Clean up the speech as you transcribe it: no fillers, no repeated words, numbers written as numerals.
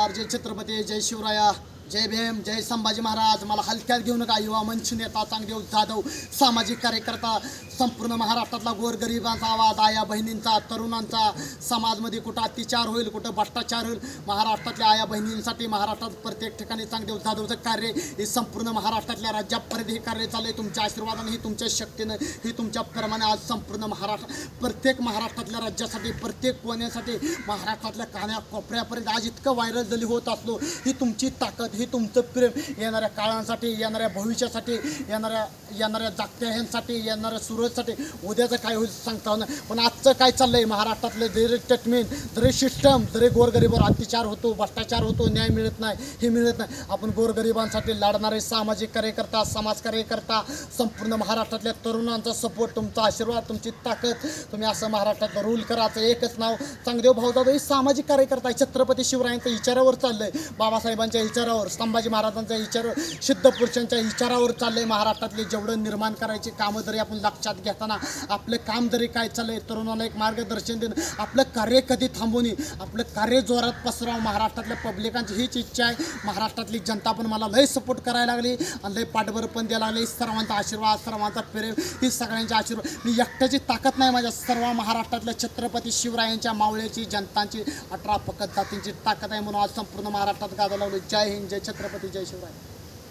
नमस्कार. जय छत्रपती, जय शिवराया, जय भीम, जय संभाजी महाराज. मला हलक्यात घेऊ नका. युवा मंच नेता चांगदेव जाधव, सामाजिक कार्यकर्ता, संपूर्ण महाराष्ट्रातला गोरगरिबांचा आवाज, आया बहिणींचा, तरुणांचा. समाजमध्ये कुठं अत्याचार होईल, कुठं भ्रष्टाचार होईल, महाराष्ट्रातल्या आया बहिणींसाठी महाराष्ट्रात प्रत्येक ठिकाणी चांगदेव जाधवचं कार्य हे संपूर्ण महाराष्ट्रातल्या राज्यापर्यंत हे कार्य चालू आहे. तुमच्या आशीर्वादाने, ही तुमच्या शक्तीनं, ही तुमच्या प्रमाणे आज संपूर्ण महाराष्ट्र, प्रत्येक महाराष्ट्रातल्या राज्यासाठी, प्रत्येक कोण्यासाठी, महाराष्ट्रातल्या कान्या कोपऱ्यापर्यंत आज इतकं व्हायरल जरी होत असलो, ही तुमची ताकद, ही तुमचं प्रेम येणाऱ्या काळांसाठी, येणाऱ्या भविष्यासाठी, येणाऱ्या जागत्या ह्यांसाठी, येणाऱ्या सुरतसाठी. उद्याचं काय होईल सांगता ना. पण आजचं काय चाललंय महाराष्ट्रातलं, जरी ट्रीटमेंट, जरी सिस्टम, जरी गोरगरिबावर अत्याचार होतो, भ्रष्टाचार होतो, न्याय मिळत नाही, हे मिळत नाही. आपण गोरगरिबांसाठी लढणारे सामाजिक कार्यकर्ता, समाज कार्यकर्ता, संपूर्ण महाराष्ट्रातल्या तरुणांचा सपोर्ट, तुमचा आशीर्वाद, तुमची ताकद, तुम्ही असं महाराष्ट्रात रूल करायचं. एकच नाव चांगदेव भाऊ जाधव हे सामाजिक कार्यकर्ता आहे. छत्रपती शिवरायांच्या विचारावर चाललंय, बाबासाहेबांच्या विचारावर, संभाजी महाराजांच्या विचारावर, सिद्धपुरुषांच्या विचारावर चाललंय. महाराष्ट्रातले जेवढं निर्माण करायची कामं जरी आपण लक्षात घेताना, आपलं काम जरी काय चाललंय, तरुणाला एक मार्गदर्शन देणं, आपलं कार्य कधी थांबवू नये, आपलं कार्य जोरात पसरावं. महाराष्ट्रातल्या पब्लिकांची हीच इच्छा आहे. महाराष्ट्रातली जनता पण मला लय सपोर्ट करायला लागली आणि लय पाठबळ पण द्यायला लागली. सर्वांचा आशीर्वाद, सर्वांचा प्रेम, ही सगळ्यांचा आशीर्वाद. मी एकट्याची ताकद नाही, माझ्या सर्व महाराष्ट्रातल्या छत्रपती शिवरायांच्या, मावळ्याची, जनतांची, 18 फकत जातींची ताकद आहे. म्हणून आज संपूर्ण महाराष्ट्रात गाजवलं. जय हिंद, जय छत्रपती, जय शिवराय.